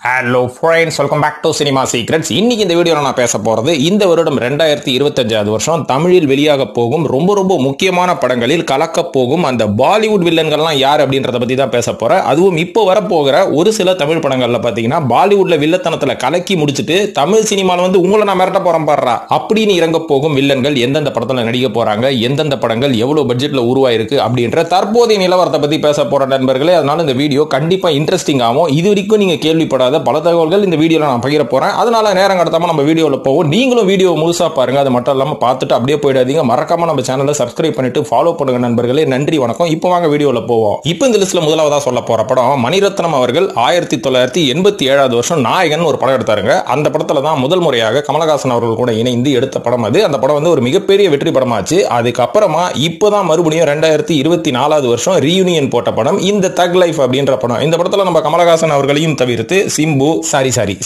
Hello friends, welcome back to cinema secrets. இன்னைக்கு இந்த வீடியோவில் நான் பேச போகிறது இந்த வருடம் 2025 வருஷம் தமிழில் வெளியாக போகும் ரொம்ப ரொம்ப முக்கியமான படங்களில் கலக்க போகும் அந்த பாலிவுட் வில்லன்கள்லாம் யார் அப்படின்றத பற்றி தான் பேச போகிறேன். அதுவும் இப்போ வரப்போகிற ஒரு சில தமிழ் படங்களில் பார்த்தீங்கன்னா பாலிவுட்டில் வில்லத்தனத்தில் கலக்கி முடிச்சுட்டு தமிழ் சினிமாவில் வந்து உங்களை நான் மிரட்ட போகிறேன் பாடுறா அப்படின்னு இறங்க போகும் வில்லன்கள் எந்தெந்த படத்தில் நடிக்க போகிறாங்க, எந்தெந்த படங்கள் எவ்வளோ பட்ஜெட்டில் உருவாயிருக்கு அப்படின்ற தற்போதைய நிலவரத்தை பற்றி பேச போகிற நண்பர்களே. அதனால இந்த வீடியோ கண்டிப்பாக இன்ட்ரெஸ்டிங் ஆகும். இது வரைக்கும் நீங்கள் கேள்விப்படாத பல தகவல்கள் இந்த வீடியோல நான் பகிர போறேன். அதனால நேரம் கடத்தாம நம்ம வீடியோல போவோம். நீங்களும் வீடியோ முழுசா பாருங்க. அது மட்டும் இல்லாம பார்த்துட்டு அப்படியே போயிடாதீங்க. மறக்காம நம்ம சேனலை சப்ஸ்கிரைப் பண்ணிட்டு ஃபாலோ பண்ணுங்க நண்பர்களே. நன்றி, வணக்கம். இப்போ வாங்க வீடியோல போவோம். இப்போ இந்த லிஸ்ட்ல முதலாவதா சொல்ல போற படம் மணிரத்னம் அவர்கள் 1987 வருஷம் நாயகன் ஒரு படம் எடுத்தாருங்க. அந்த படத்துல தான் முதல் முறையாக கமலஹாசன் அவர்கள் கூட இணைந்து எடுத்த படம் அது. அந்த படம் வந்து ஒரு மிகப்பெரிய வெற்றி படமாச்சு. அதுக்கப்புறமா இப்பதான் மறுபடியும் 2024 வருஷம் ரீயூனியன் போட்ட படம் இந்த தக் லைஃப் அப்படின்ற படம். இந்த படத்துல நம்ம கமலஹாசன் அவர்களையும் தவிர்த்து சிம்பு,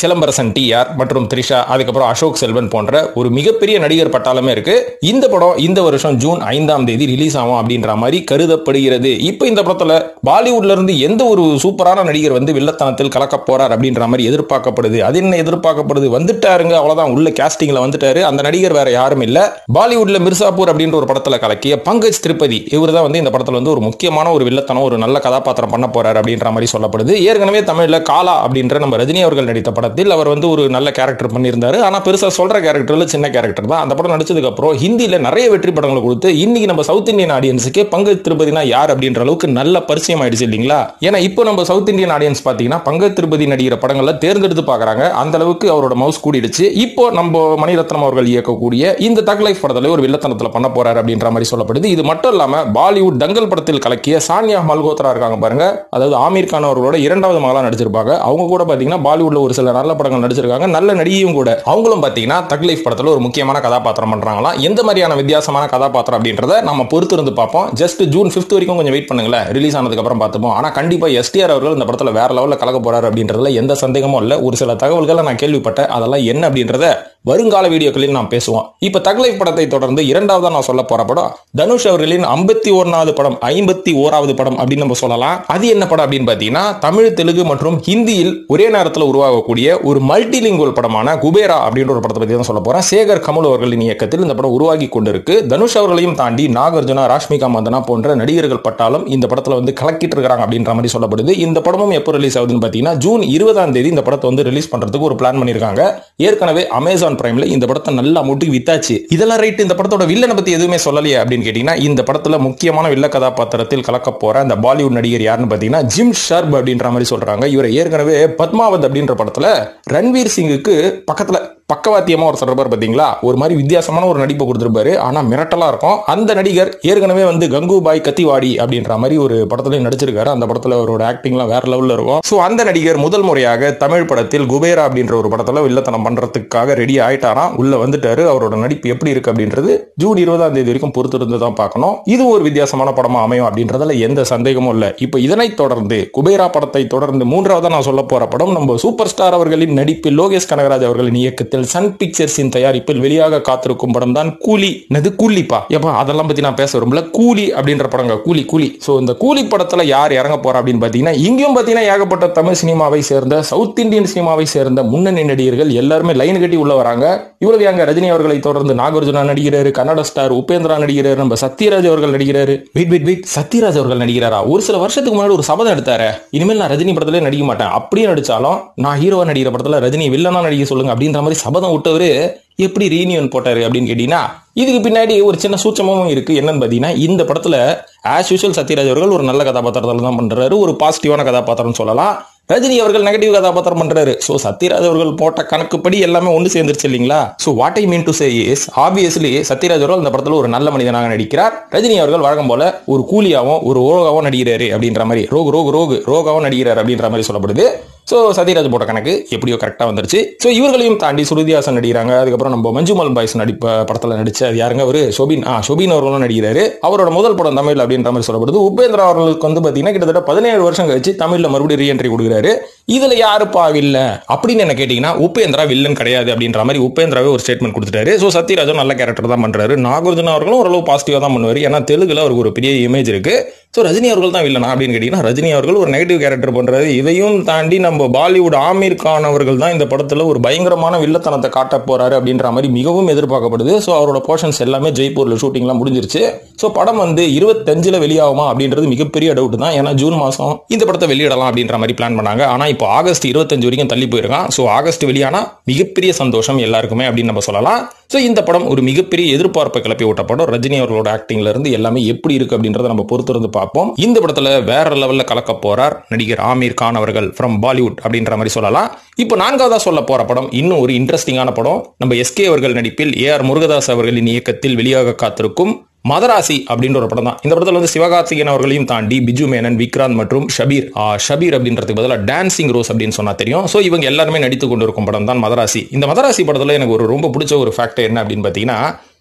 சிலம்பரசன் டிஆர் மற்றும் த்ரிஷா, அதுக்கப்புறம் அசோக் செல்வன் போன்ற ஒரு மிகப்பெரிய நடிகர் பட்டாளமே இருக்கு. இந்த படம் இந்த வருஷம் ஜூன் 5 ரிலீஸ் ஆகும் அப்படின்ற மாதிரி கருதப்படுகிறது. இப்போ இந்த படத்துல பாலிவுட்ல இருந்து எந்த ஒரு சூப்பரான நடிகர் வந்து வில்லத்தனத்தில் கலக்க போறார் அப்படின்ற மாதிரி எதிர்பார்க்கப்படுது. அது என்ன எதிர்பார்க்கப்படுது? வந்துட்டாருங்க, அவ்வளவுதான். உள்ள கேஸ்டிங்ல வந்துட்டாரு. அந்த நடிகர் வேற யாரும் இல்ல, பாலிவுட்ல மிர்சாபூர் அப்படின்ற ஒரு படத்துல கலக்கிய பங்கஜ் திரிபதி. இவர் தான் வந்து இந்த படத்துல வந்து ஒரு முக்கியமான ஒரு வில்லத்தனம், ஒரு நல்ல கதாபாத்திரம் பண்ண போறாரு அப்படின்ற மாதிரி சொல்லப்படுது. ஏற்கனவே தமிழ்ல காலா அப்படின்ற நம்ம ரஜினி அவர்கள் நடித்த படத்தில் அவர் வந்து ஒரு நல்ல கேரக்டர் பண்ணியிருந்தாரு. ஆனா பெருசா சொல்ற கேரக்டர்ல சின்ன கேரக்டர் தான். அந்த படம் நடிச்சதுக்கு அப்புறம் ஹிந்தியில நிறைய வெற்றி படங்களை கொடுத்து இன்னைக்கு நம்ம சவுத் இந்தியன் ஆடியன்ஸுக்கு பங்கஜ் திரிபதினா யார் அப்படின்ற அளவுக்கு நல்ல பரிச்சயம் ஆயிடுச்சு இல்லீங்களா? ஏன்னா இப்போ நம்ம சவுத் இந்தியன் ஆடியன்ஸ் பாத்தீங்கன்னா பங்கஜ் திரிபதி நடிகிற படங்களை தேர்ந்தெடுத்து பாக்குறாங்க. அந்த அளவுக்கு அவரோட மவுஸ் கூடிடுச்சு. இப்போ நம்ம மணிரத்னம் அவர்கள் இயக்கக்கூடிய இந்த தக் லைஃப் படத்துல ஒரு வில்லத்தனத்துல பண்ண போறாரு அப்படின்ற மாதிரி சொல்லப்படுது. இது மட்டும் இல்லாம பாலிவுட் தங்கல் படத்தில் கலக்கிய சானியா மல்கோத்ரா இருக்காங்க பாருங்க, அதாவது ஆமீர் கான் அவர்களோட இரண்டாவது மகளா நடிச்சிருப்பாங்க. அவங்க கூட பாத்தீங்கன்னா பாலிவுட்ல ஒரு சில நல்ல படங்கள் நடிச்சிருக்காங்க, நல்ல நடிகையும் கூட. அவங்களும் பாத்தீங்கன்னா தக் லைஃப் படத்துல ஒரு முக்கியமான கதாபாத்திரம் பண்றாங்களா. எந்த மாதிரியான வித்தியாசமான கதாபாத்திரம் அப்படின்றத நம்ம பொறுத்து இருந்து பார்ப்போம். ஜஸ்ட் ஜூன் 5 வரைக்கும் கொஞ்சம் வெயிட் பண்ணுங்களேன், ரிலீஸ் ஆனதுக்கு அப்புறம் பார்த்துப்போம். ஆனா கண்டிப்பா எஸ்டிஆர் அவர்கள் இந்த படத்துல வேற லெவல்ல கலக்க போறாரு அப்படின்றதுல எந்த சந்தேகமும் இல்ல. ஒரு சில தகவல்களை நான் கேள்விப்பட்டேன், அதெல்லாம் என்ன அப்படின்றத வருங்கால வீடியோக்களில் நாம் பேசுவோம். இப்ப தக் லைஃப் படத்தை தொடர்ந்து இரண்டாவதா நான் சொல்ல போற படம் தனுஷ் அவர்களின் 51வது படம், 51வது படம் அப்படின்னு நம்ம சொல்லலாம். அது என்ன படம் அப்படின்னு பாத்தீங்கன்னா தமிழ், தெலுங்கு மற்றும் ஹிந்தியில் ஒரே நேரத்தில் உருவாகக்கூடிய ஒரு மல்டிலிங்குவல் படமான குபேரா அப்படின்ற ஒரு படத்தை பத்தி தான் சொல்ல போறேன். சேகர் கமல் அவர்களின் இயக்கத்தில் இந்த படம் உருவாகி கொண்டிருக்கு. தனுஷ் அவர்களையும் தாண்டி நாகார்ஜுனா, ராஷ்மிகா மந்தனா போன்ற நடிகர்கள் பட்டாலும் இந்த படத்துல வந்து கலக்கிட்டு இருக்காங்க அப்படின்ற மாதிரி சொல்லப்படுது. இந்த படமும் எப்போ ரிலீஸ் ஆகுதுன்னு பாத்தீங்கன்னா ஜூன் 20 இந்த படத்தை வந்து ரிலீஸ் பண்றதுக்கு ஒரு பிளான் பண்ணிருக்காங்க. ஏற்கனவே அமேசான் பிரைம்ல இந்த படத்தை நல்லா முட்டி வித்தாச்சு. இதெல்லாம் ரைட். இந்த படத்தோட வில்லனை பத்தி எதுவுமே சொல்லலையே அப்படின்னு கேட்டீங்கன்னா இந்த படத்துல முக்கியமான வில்ல கதாபாத்திரத்தில் கலக்க போற அந்த பாலிவுட் நடிகர் யாருன்னு பாத்தீங்கன்னா ஜிம் ஷர்ப் அப்படின்ற மாதிரி சொல்றாங்க. இவரை ஏற்கனவே பத்மாவத் அப்படின்ற படத்துல ரன்வீர் சிங்குக்கு பக்கத்துல பக்கவாத்தியமா ஒரு சொல்றாரு பாத்தீங்களா, ஒரு மாதிரி வித்தியாசமான ஒரு நடிப்பை கொடுத்திருப்பாரு. ஆனா மிரட்டலா இருக்கும். அந்த நடிகர் ஏற்கனவே வந்து கங்குபாய் கத்திவாடி அப்படின்ற மாதிரி ஒரு படத்துல நடிச்சிருக்காரு. அந்த படத்துல அவரோட ஆக்டிங்லாம் வேற லெவல்ல இருக்கும். சோ அந்த நடிகர் முதல் முறையாக தமிழ் படத்தில் குபேரா அப்படின்ற ஒரு படத்துல வில்லத்தனம் பண்றதுக்காக ரெடி ஆயிட்டாராம், உள்ள வந்துட்டாரு. அவரோட நடிப்பு எப்படி இருக்கு அப்படின்றது ஜூன் 20 வரைக்கும் பொறுத்திருந்து தான் பார்க்கணும். இது ஒரு வித்தியாசமான படமா அமையும் அப்படின்றதுல எந்த சந்தேகமும் இல்ல. இப்போ இதனை தொடர்ந்து குபேரா படத்தை தொடர்ந்து மூன்றாவதா நான் சொல்ல போற படம் நம்ம சூப்பர் ஸ்டார் அவர்களின் நடிப்பில் லோகேஷ் கனகராஜ் அவர்களின் இயக்கத்தில் சன் பிக்சர்ஸின் தயாரிப்பில் வெளியாக காத்திருக்கும் படம் தான் கூலி. கூலிப்பா ஏப்பா, அதெல்லாம் பத்தி நான் பேச விரும்பல. கூலி அப்படின்ற படங்க, கூலி. சோ இந்த கூலி படத்துல யார் இறங்க போறா அப்படின்னு பாத்தீங்கன்னா இங்கேயும் பாத்தீங்கன்னா ஏகப்பட்ட தமிழ் சினிமாவை சேர்ந்த, சவுத் இந்தியன் சினிமாவை சேர்ந்த முன்னணி நடிகர்கள் எல்லாருமே லைன் கட்டி உள்ள வராங்க. இவ்வளவு அங்க ரஜினி அவர்களை தொடர்ந்து நாகார்ஜுனா நடிக்கிறாரு, கன்னட ஸ்டார் உபேந்திரா நடிக்கிறாரு, நம்ம சத்யராஜ் அவர்கள் நடிக்கிறாரு. வெயிட், சத்யராஜ் அவர்கள் நடிக்கிறாரா? ஒரு சில வருஷத்துக்கு முன்னாடி ஒரு சபதம் எடுத்தாரு, இனிமேல் நான் ரஜினி படத்துல நடிக்க மாட்டேன், அப்படியே நடிச்சாலும் நான் ஹீரோவா நடிக்கிற படத்துல ரஜினி வில்லனா நடிக்க சொல்லுங்க அப்படின்ற மாதிரி சபதம் விட்டவரு எப்படி ரீனியன் போட்டாரு அப்படின்னு கேட்டீங்கன்னா இதுக்கு பின்னாடி ஒரு சின்ன சூட்சமும் இருக்கு. என்னன்னு பாத்தீங்கன்னா இந்த படத்துல ஆஸ் யூசுவல் சத்யராஜ் அவர்கள் ஒரு நல்ல கதாபாத்திரத்தில் தான் பண்றாரு, ஒரு பாசிட்டிவான கதாபாத்திரம் சொல்லலாம். ரஜினி அவர்கள் நெகட்டிவ் கதாபாத்திரம் பண்றாரு. சோ சத்யராஜ் அவர்கள் போட்ட கணக்குப்படி எல்லாமே ஒன்று சேர்ந்துருச்சு இல்லீங்களா? So what I mean to say is obviously Sathyaraj அவர்கள் இந்த படத்துல ஒரு நல்ல மனிதனாக நடிக்கிறார். ரஜினி அவர்கள் வழக்கம் போல ஒரு கூலியாவும் ஒரு ரோகாவும் நடிக்கிறாரு அப்படின்ற மாதிரி, ரோகாவும் நடிக்கிறார் அப்படின்ற மாதிரி சொல்லப்படுது. சோ சத்யராஜ் போட்ட கணக்கு எப்படியோ கரெக்டா வந்துருச்சு. சோ இவர்களையும் தாண்டி ஸ்ருதிஹாசன் நடிக்கிறாங்க. அதுக்கப்புறம் நம்ம மஞ்சுமல் பாய்ஸ் படத்துல நடிச்ச யாருங்க ஒரு ஷோபின் அவர்களும் நடிக்கிறாரு. அவரோட முதல் படம் தமிழ் அப்படின்ற மாதிரி சொல்லப்படுது. உபேந்திரா அவர்களுக்கு வந்து பாத்தீங்கன்னா கிட்டத்தட்ட 17 வருஷம் கழிச்சு தமிழ்ல மறுபடியும் ரீஎன்ட்ரி கொடுக்குறாரு. கொடுக்குறாரு. இதுல யாருப்பா வில்ல அப்படின்னு என்ன கேட்டீங்கன்னா உபேந்திரா வில்லன் கிடையாது அப்படின்ற மாதிரி உபேந்திராவே ஒரு ஸ்டேட்மெண்ட் கொடுத்துட்டாரு. ஸோ சத்யராஜும் நல்ல கேரக்டர் தான் பண்றாரு. நாகார்ஜுன அவர்களும் ஓரளவு பாசிட்டிவா தான் பண்ணுவார். ஏன்னா தெலுங்குல அவருக்கு ஒரு பெரிய இமேஜ் இருக்கு. ஸோ ரஜினி அவர்கள் தான் வில்லனா அப்படின்னு கேட்டீங்கன்னா ரஜினி அவர்கள் ஒரு நெகட்டிவ் கேரக்டர் பண்றாரு. இதையும் தாண்டி நம்ம பாலிவுட் ஆமீர் கான் அவர்கள் தான் இந்த படத்துல ஒரு பயங்கரமான வில்லத்தனத்தை காட்ட போறாரு அப்படின்ற மாதிரி மிகவும் எதிர்பார்க்கப்படுது. ஸோ அவரோட போர்ஷன்ஸ் எல்லாமே ஜெய்ப்பூர்ல ஷூட்டிங்லாம் முடிஞ்சிருச்சு. ஸோ படம் வந்து 25 வெளியாகுமா அப்படின்றது மிகப்பெரிய டவுட் தான். ஏன்னா ஜூன் மாசம் இந்த படத்தை வெளியிடலாம் அப்படின்ற மாதிரி பிளான் பண்ணாங்க. ஆனா இப்போ ஆகஸ்ட் 25 வரைக்கும் தள்ளி போயிருக்கான். ஸோ ஆகஸ்ட் வெளியானா மிகப்பெரிய சந்தோஷம் எல்லாருக்குமே அப்படின்னு நம்ம சொல்லலாம். ஸோ இந்த படம் ஒரு மிகப்பெரிய எதிர்பார்ப்பை கிளப்பி விட்ட படம். ரஜினி அவர்களோட ஆக்டிங்ல இருந்து எல்லாமே எப்படி இருக்கு அப்படின்றத நம்ம பொறுத்திருந்து பார்ப்போம். இந்த படத்துல வேற லெவல்ல கலக்க போறார் நடிகர் ஆமீர் கான் அவர்கள் ஃப்ரம் பாலிவுட் அப்படின்ற மாதிரி சொல்லலாம். இப்போ நான்காவதா சொல்ல போற படம் இன்னும் ஒரு இன்ட்ரெஸ்டிங்கான படம். நம்ம எஸ்கே அவர்கள் நடிப்பில் ஏஆர் முருகதாஸ் அவர்களின் இயக்கத்தில் வெளியாக காத்திருக்கும் மதராசி அப்படின்ற ஒரு படம் தான். இந்த படத்துல வந்து சிவகார்த்திகேயன் அவர்களையும் தாண்டி பிஜு மேனன், விக்ராந்த் மற்றும் ஷபீர் அப்படின்றதுக்கு பதிலாக டான்சிங் ரோஸ் அப்படின்னு சொன்னா தெரியும். ஸோ இவங்க எல்லாருமே நடித்து கொண்டிருக்கும் படம் தான் மதராசி. இந்த மதராசி படத்துல எனக்கு ஒரு ரொம்ப பிடிச்ச ஒரு ஃபேக்டர் என்ன அப்படின்னு பார்த்தீங்கன்னா,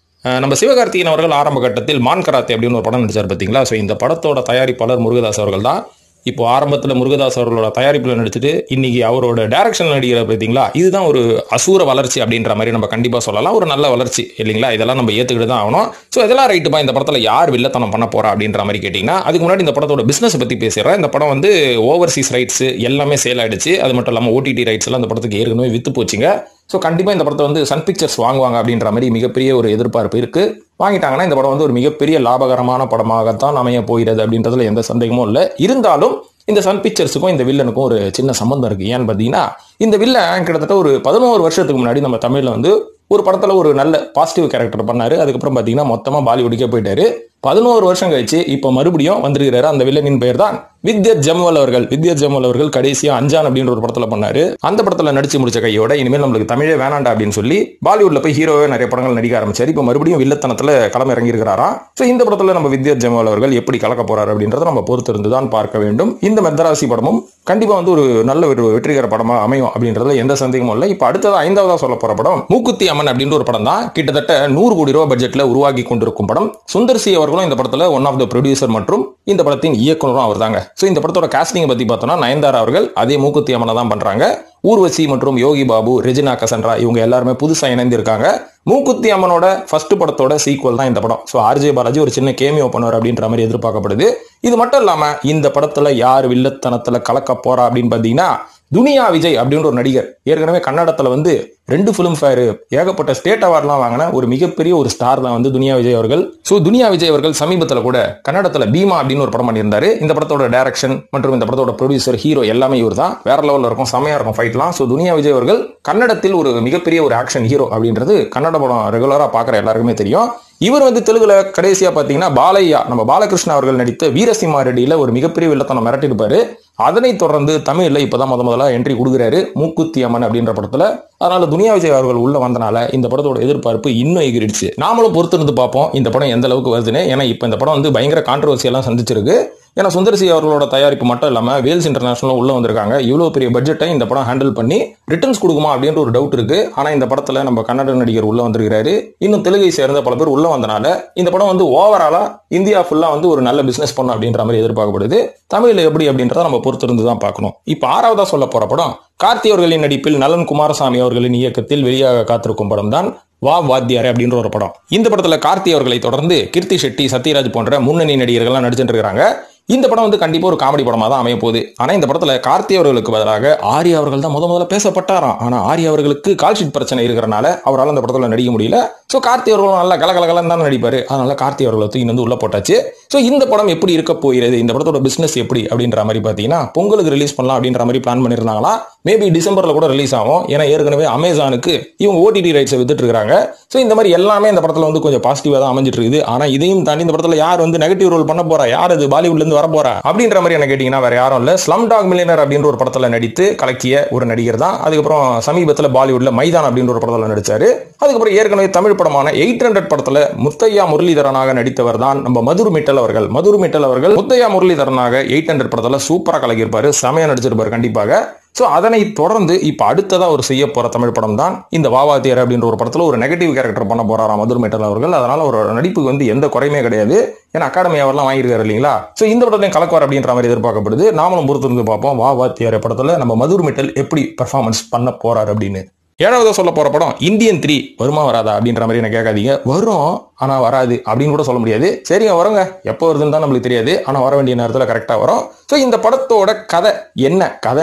நம்ம சிவகார்த்திகேயன் அவர்கள் ஆரம்ப கட்டத்தில் மான் கராத்தே அப்படின்னு ஒரு படம் நடிச்சார் பார்த்தீங்களா. ஸோ இந்த படத்தோட தயாரிப்பாளர் முருகதாஸ் அவர்கள் தான். இப்போ ஆரம்பத்தில் முருகதாஸ் அவர்களோட தயாரிப்பில் நடிச்சுட்டு இன்னைக்கு அவரோட டைரக்ஷன் நடிக்கிற பார்த்தீங்களா, இதுதான் ஒரு அசூர வளர்ச்சி அப்படின்ற மாதிரி நம்ம கண்டிப்பாக சொல்லலாம். ஒரு நல்ல வளர்ச்சி இல்லைங்களா, இதெல்லாம் நம்ம ஏற்றுக்கிட்டு தான் ஆகணும். ஸோ இதெல்லாம் ரைட்டுப்பா. இந்த படத்தில் யார் வில்லத்தனம் பண்ண போறா அப்படின்ற மாதிரி கேட்டிங்கன்னா, அதுக்கு முன்னாடி இந்த படத்தோட பிஸ்னஸ் பற்றி பேசுகிறேன். இந்த படம் வந்து ஓவர்சீஸ் ரைட்ஸ் எல்லாமே சேல் ஆயிடுச்சு. அது மட்டும் இல்லாமல் ஓடிடி ரைட்ஸ் எல்லாம் இந்த படத்துக்கு ஏற்கனவே வித்து போச்சுங்க. ஸோ கண்டிப்பாக இந்த படத்தை வந்து சன் பிக்சர்ஸ் வாங்குவாங்க அப்படின்ற மாதிரி மிகப்பெரிய ஒரு எதிர்பார்ப்பு இருக்கு. வாங்கிட்டாங்கன்னா இந்த படம் வந்து ஒரு மிகப்பெரிய லாபகரமான படமாகத்தான் அமைய போகிறது அப்படின்றதுல எந்த சந்தேகமும் இல்லை. இருந்தாலும் இந்த சன் பிக்சர்ஸுக்கும் இந்த வில்லனுக்கும் ஒரு சின்ன சம்பந்தம் இருக்கு. ஏன்னு பார்த்தீங்கன்னா, இந்த வில்லன் கிட்டத்தட்ட ஒரு 11 வருஷத்துக்கு முன்னாடி நம்ம தமிழில் வந்து ஒரு படத்துல ஒரு நல்ல பாசிட்டிவ் கேரக்டர் பண்ணாரு. அதுக்கப்புறம் பார்த்தீங்கன்னா மொத்தமா பாலிவுட்டுக்கே போயிட்டாரு. 11 வருஷம் கழிச்சு இப்போ மறுபடியும் வந்திருக்கிறாரு. அந்த வில்லனின் பெயர் தான் வித்யத் ஜம்வால் அவர்கள். வித்யத் ஜம்வால் அவர்கள் கடைசியா அஞ்சான் அப்படின்ற ஒரு படத்துல பண்ணாரு. அந்த படத்துல நடிச்சு முடிச்ச கையோட இனிமேல் நம்மளுக்கு தமிழே வேணாண்டா அப்படின்னு சொல்லி பாலிவுட்ல போய் ஹீரோவே நிறைய படங்கள் நடிக்க ஆரம்பிச்சாரு. இப்போ மறுபடியும் வில்லத்தனத்துல களம் இறங்கி இருக்கிறாராம். ஸோ இந்த படத்துல நம்ம வித்யத் ஜம்வால் அவர்கள் எப்படி கலக்க போறாரு அப்படின்றத நம்ம பொறுத்திருந்து தான் பார்க்க வேண்டும். இந்த மதராசி படமும் கண்டிப்பா வந்து ஒரு நல்ல ஒரு வெற்றிகர படமா அமையும் அப்படின்றதுல எந்த சந்தேகமும் இல்லை. இப்போ அடுத்தது 5வதா சொல்ல போற படம் மூக்குத்தி அம்மன் அப்படின்ற ஒரு படம் தான். கிட்டத்தட்ட 100 கோடி ரூபாய் பட்ஜெட்ல உருவாக்கி கொண்டிருக்கும் படம். சுந்தர் சி அவர்களும் இந்த படத்துல ஒன் ஆஃப் த ப்ரொடியூசர் மற்றும் இந்த படத்தின் இயக்குனரும் அவர் தாங்க. ஸோ இந்த படத்தோட காஸ்டிங் பத்தி பார்த்தோம்னா நயன்தாரா அவர்கள் அதே மூக்குத்தி அம்மனை தான் பண்றாங்க. ஊர்வசி மற்றும் யோகி பாபு, ரெஜினா கசன்ரா இவங்க எல்லாருமே புதுசா இணைந்திருக்காங்க. மூக்குத்தி அம்மனோட ஃபர்ஸ்ட் படத்தோட சீக்வல் தான் இந்த படம். ஸோ ஆர்ஜே பாலாஜி ஒரு சின்ன கேமியோ பண்ணுவார் அப்படின்ற மாதிரி எதிர்பார்க்கப்படுது. இது மட்டும் இல்லாம இந்த படத்துல யார் வில்லத்தனத்துல கலக்க போறா அப்படின்னு பாத்தீங்கன்னா, துனியா விஜய் அப்படின்ற ஒரு நடிகர். ஏற்கனவே கன்னடத்துல வந்து 2 பிலிம் ஃபேர் ஏகப்பட்ட ஸ்டேட் அவார்ட்லாம் வாங்கின ஒரு மிகப்பெரிய ஒரு ஸ்டார் தான் வந்து துனியா விஜய் அவர்கள். ஸோ துனியா விஜய் அவர்கள் சமீபத்தில் கூட கன்னடத்துல பீமா அப்படின்னு ஒரு படம் பண்ணியிருந்தாரு. இந்த படத்தோட டைரக்ஷன் மற்றும் இந்த படத்தோட ப்ரொடியூசர், ஹீரோ எல்லாமே இவர் தான். வேற லெவலில் இருக்கும், செமையா இருக்கும் ஃபைட்லாம். ஸோ துனியா விஜய் அவர்கள் கன்னடத்தில் ஒரு மிகப்பெரிய ஒரு ஆக்ஷன் ஹீரோ அப்படின்றது கன்னட படம் ரெகுலரா பார்க்குற எல்லாருக்குமே தெரியும். இவர் வந்து தெலுங்குல கடைசியா பாத்தீங்கன்னா பாலையா, நம்ம பாலகிருஷ்ணா அவர்கள் நடித்த வீரசிம்மா ரெட்டியில ஒரு மிகப்பெரிய வில்லத்தனம் மிரட்டிருப்பாரு. அதனை தொடர்ந்து தமிழ்ல இப்பதான் முதல்ல என்ட்ரி கொடுக்குறாரு மூக்குத்தி அம்மன் அப்படின்ற படத்துல. அதனால துனியா விஜய் அவர்கள் உள்ள வந்தனால இந்த படத்தோட எதிர்பார்ப்பு இன்னும் எகிரிடுச்சு. நாமளும் பொறுத்திருந்து பார்ப்போம் இந்த படம் எந்த அளவுக்கு வருதுன்னு. ஏன்னா இப்ப இந்த படம் வந்து பயங்கர கான்ட்ரவர்சி எல்லாம் சந்திச்சிருக்கு. ஏன்னா சுந்தர்சி அவர்களோட தயாரிப்பு மட்டும் இல்லாம வேல்ஸ் இன்டர்நேஷனல் உள்ள வந்திருக்காங்க. இவ்வளவு பெரிய பட்ஜெட்டை இந்த படம் ஹேண்டில் பண்ணி ரிட்டர்ன்ஸ் கொடுக்குமா அப்படின்ற ஒரு டவுட் இருக்கு. ஆனா இந்த படத்துல நம்ம கன்னட நடிகர் உள்ள வந்திருக்காரு. இன்னும் தெலுங்கை சேர்ந்த பல பேர் உள்ள வந்தனால இந்த படம் வந்து ஓவராலா இந்தியா ஃபுல்லா வந்து ஒரு நல்ல பிசினஸ் பண்ணும் அப்படின்ற மாதிரி எதிர்பார்க்கப்படுது. தமிழ்ல எப்படி அப்படின்றத நம்ம பொறுத்திருந்து தான் பார்க்கணும். இப்ப 6வதா சொல்ல போற படம் கார்த்தி அவர்களின் நடிப்பில் நலன் குமாரசாமி அவர்களின் இயக்கத்தில் வெளியாக காத்திருக்கும் படம் தான் வா வாத்தியாரே அப்படின்ற ஒரு படம். இந்த படத்துல கார்த்தி அவர்களை தொடர்ந்து கீர்த்தி ஷெட்டி, சத்யராஜ் போன்ற முன்னணி நடிகர்கள்லாம் நடிச்சுட்டு இருக்காங்க. இந்த படம் வந்து கண்டிப்பா ஒரு காமெடி படமா தான் அமைய போகுது. ஆனா இந்த படத்துல கார்த்தி அவர்களுக்கு பதிலாக ஆர்யா அவர்கள் தான் முதல்ல பேசப்பட்டாராம். ஆனா ஆர்யா அவர்களுக்கு கால்ஷீட் பிரச்சனை இருக்கிறனால அவரால் அந்த படத்துல நடிக்க முடியல. சோ கார்த்தி அவர்களும் நல்லா கலகலகலன்னு தான் நடிப்பாரு. அதனால கார்த்தி அவர்களை தூக்கி வந்து உள்ள போட்டாச்சு. சோ இந்த படம் எப்படி இருக்க போகிறது, இந்த படத்தோட பிசினஸ் எப்படி அப்படின்ற மாதிரி பாத்தீங்கன்னா, பொங்கலுக்கு ரிலீஸ் பண்ணலாம் அப்படின்ற மாதிரி பிளான் பண்ணிருந்தாங்களா. மேபி டிசம்பர்ல கூட ரிலீஸ் ஆகும். ஏன்னா ஏற்கனவே அமேசானுக்கு இவங்க ஓடிடி ரைட்ஸை வித்துட்டு இருக்காங்க. சோ இந்த மாதிரி எல்லாமே இந்த படத்துல வந்து கொஞ்சம் பாசிட்டிவா தான் அமைஞ்சிட்டு இருக்குது. ஆனா இதையும் தாண்டி இந்த படத்துல யார் வந்து நெகட்டிவ் ரோல் பண்ண போறா, யார் அது பாலிவுட்ல இருந்து வர போறா அப்படின்ற மாதிரி என்ன கேட்டீங்கன்னா வேற யாரும் இல்ல, ஸ்லம் டாக் மில்லியனர் அப்படின்ற ஒரு படத்துல நடித்து கலக்கிய ஒரு நடிகர் தான். அதுக்கப்புறம் சமீபத்துல பாலிவுட்ல மைதான் அப்படின்ற ஒரு படத்துல நடிச்சாரு. அதுக்கப்புறம் ஏற்கனவே தமிழ் படமான 800 படத்துல முத்தையா முரளிதரனாக நடித்தவர் தான் நம்ம மதுர் மிட்டல் அவர்கள். மதுர் மிட்டல் அவர்கள் முத்தையா முரளிதரனாக 800 படத்துல சூப்பரா கலக்கியிருப்பாரு, செமையா நடிச்சிருப்பாரு கண்டிப்பாக. ஸோ அதனை தொடர்ந்து இப்போ அடுத்ததா ஒரு செய்ய போற தமிழ் படம் தான் இந்த வாவாத்தியார் அப்படின்ற ஒரு படத்துல ஒரு நெகட்டிவ் கேரக்டர் பண்ண போறாராம் மதுர் மெட்டல் அவர்கள். அதனால ஒரு நடிப்புக்கு வந்து எந்த குறையுமே கிடையாது. ஏன்னா அகாடமி அவர்லாம் வாங்கியிருக்காரு இல்லைங்களா. ஸோ இந்த படத்தையும் கலக்குவார் அப்படின்ற மாதிரி எதிர்பார்க்கப்படுது. நாமளும் பொறுத்திருந்து பார்ப்போம் வாவாத்தியார் படத்துல நம்ம மதுர் மெட்டல் எப்படி பெர்ஃபார்மன்ஸ் பண்ண போறாரு அப்படின்னு. ஏழாவது சொல்ல போற படம் இந்தியன் 3 வருமா வராதா அப்படின்ற மாதிரி என்ன கேட்காதீங்க. வரும் ஆனா வராது அப்படின்னு கூட சொல்ல முடியாது. சரிங்க வருங்க, எப்போ வருதுன்னு தான் நம்மளுக்கு தெரியாது. ஆனா வர வேண்டிய நேரத்தில் கரெக்டா வரும். ஸோ இந்த படத்தோட கதை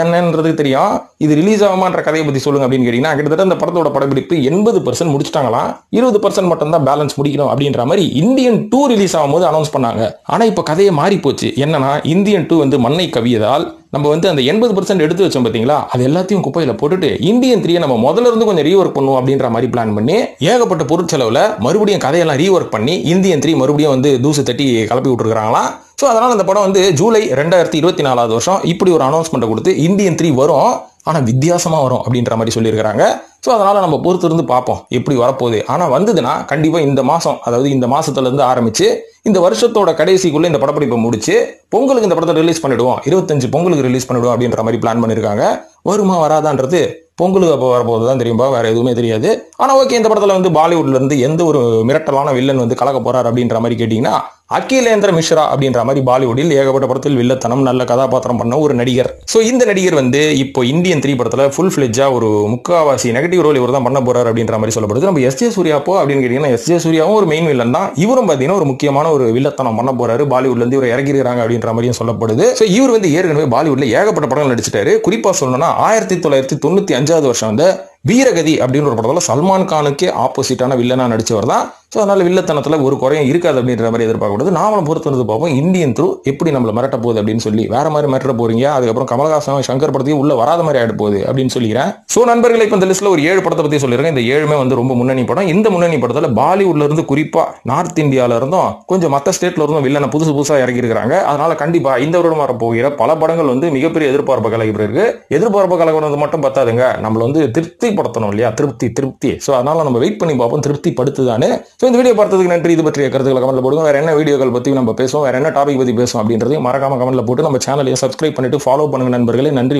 என்னன்றது தெரியும். இது ரிலீஸ் ஆகுமான்ற கதையை பத்தி சொல்லுங்க அப்படின்னு கேட்டீங்கன்னா, கிட்டத்தட்ட இந்த படத்தோட படப்பிடிப்பு 80% முடிச்சிட்டாங்களாம். 20% மட்டும் தான் பேலன்ஸ் முடிக்கணும் அப்படின்ற மாதிரி இந்தியன் 2 ரிலீஸ் ஆகும்போது அனௌன்ஸ் பண்ணாங்க. ஆனா இப்ப கதையை மாறி போச்சு. என்னன்னா இந்தியன் 2 வந்து மண்ணை கவியதால் நம்ம வந்து அந்த 80% எடுத்து வச்சோம் பாத்தீங்களா, அது எல்லாத்தையும் குப்பையில போட்டுட்டு இந்தியன் 3 நம்ம முதல்ல இருந்து கொஞ்சம் ரீவொர்க் பண்ணுவோம் அப்படின்ற மாதிரி பிளான் பண்ணி ஏகப்பட்ட பொருட்செலவுல மறுபடியும் கதையெல்லாம் ரீவொர்க் பண்ணி இந்தியன் 3 மறுபடியும் வந்து தூசு தட்டி கிளப்பி விட்டுருக்காங்களாம். ஸோ அதனால இந்த படம் வந்து ஜூலை 2024 வருஷம் இப்படி ஒரு அனௌன்ஸ்மெண்ட் கொடுத்து இந்தியன் 3 வரும், ஆனா வித்தியாசமா வரும் அப்படின்ற மாதிரி சொல்லியிருக்காங்க. ஸோ அதனால நம்ம பொறுத்து இருந்து பார்ப்போம் எப்படி வரப்போகுது. ஆனா வந்ததுன்னா கண்டிப்பா இந்த மாசம், அதாவது இந்த மாசத்துல இருந்து ஆரம்பிச்சு இந்த வருஷத்தோட கடைசிக்குள்ள இந்த படப்பிடிப்பை முடிச்சு பொங்கலுக்கு இந்த படத்தை ரிலீஸ் பண்ணிடுவோம், 25 பொங்கலுக்கு ரிலீஸ் பண்ணிடுவோம் அப்படின்ற மாதிரி பிளான் பண்ணிருக்காங்க. வருமா வராதான்றது பொங்கலுக்கு அப்போ வரப்போது தான் தெரியும்பா, வேற எதுவுமே தெரியாது. ஆனா ஓகே, இந்த படத்துல வந்து பாலிவுட்ல இருந்து எந்த ஒரு மிரட்டலான வில்லன் வந்து கலக்க போறாரு அப்படின்ற மாதிரி கேட்டீங்கன்னா, அகிலேந்திர மிஸ்ரா அப்படின்ற மாதிரி பாலிவுட்டில் ஏகப்பட்ட படத்தில் வில்லத்தனம் நல்ல கதாபாத்திரம் பண்ண ஒரு நடிகர். ஸோ இந்த நடிகர் வந்து இப்போ இந்தியன் 3 படத்துல ஃபுல் ஃபிளெஜ்ஜா ஒரு முக்காவாசி நெகட்டிவ் ரோல் இவர் தான் பண்ண போறாரு அப்படின்ற மாதிரி சொல்லப்படுது. நம்ம எஸ் ஜே சூர்யா அப்போ அப்படின்னு கேட்டீங்கன்னா, எஸ் ஜே சூர்யாவும் ஒரு மெயின் வில்லன் தான். இவரும் பாத்தீங்கன்னா ஒரு முக்கியமான ஒரு வில்லத்தனம் பண்ண போறாரு. பாலிவுட்ல இருந்து இவர் இறங்கிருக்காங்க அப்படின்ற மாதிரியும் சொல்லப்படுது. ஸோ இவர் வந்து ஏற்கனவே பாலிவுட்ல ஏகப்பட்ட படங்கள் நடிச்சிட்டாரு. குறிப்பா சொல்லணும்னா 1995 வருஷம் வந்து வீரகதி அப்படின்னு ஒரு படத்துல சல்மான் கானுக்கே ஆப்போசிட்டான வில்லனா நடிச்சவர் தான். ஸோ அதனால வில்லத்தனத்துல ஒரு குறையும் இருக்காது அப்படின்ற மாதிரி எதிர்பார்க்கப்படுது. நாமளும் பொறுத்து வந்து பார்ப்போம் இந்தியன் 3 எப்படி நம்மள மிரட்ட போகுது அப்படின்னு சொல்லி. வேற மாதிரி மிரட்ட போறீங்க, அதுக்கப்புறம் கமலஹாசன் சங்கர் படத்தையும் உள்ள வராத மாதிரி ஆயிட போகுது அப்படின்னு சொல்லிக்கிறேன். ஸோ நண்பர்களை இப்போ இந்த லிஸ்ட்ல ஒரு 7 படத்தை பத்தி சொல்லிருக்கேன். இந்த 7மே வந்து ரொம்ப முன்னணி படம். இந்த முன்னணி படத்துல பாலிவுட்ல இருந்து குறிப்பா நார்த் இந்தியால இருந்தும் கொஞ்சம் மற்ற ஸ்டேட்ல இருந்தும் வில்லனை புதுசா இறக்கி இருக்காங்க. அதனால கண்டிப்பா இந்த வருடம் வர போகிற பல படங்கள் வந்து மிகப்பெரிய எதிர்பார்ப்பு கலகி இருக்கு. எதிர்பார்ப்பு கலகிறது மட்டும் பத்தாதுங்க, நம்மள வந்து திருப்திப்படுத்தணும் இல்லையா, திருப்தி. ஸோ அதனால நம்ம வெயிட் பண்ணி பார்ப்போம் திருப்தி படுத்துதானே. ஸோ இந்த வீடியோ பார்த்ததுக்கு நன்றி. இது பற்றிய கருத்துக்களை கமெண்ட்ல போடுங்க. வேற என்ன வீடியோக்கள் பத்தி நம்ம பேசுவோம், வேற என்ன டாபிக் பத்தி பேசுவோம் அப்படின்றதையும் மறக்காம கமெண்ட்ல போட்டு நம்ம சேனலையும் சப்ஸ்கிரைப் பண்ணிட்டு ஃபாலோ பண்ணுங்க நண்பர்களே. நன்றி.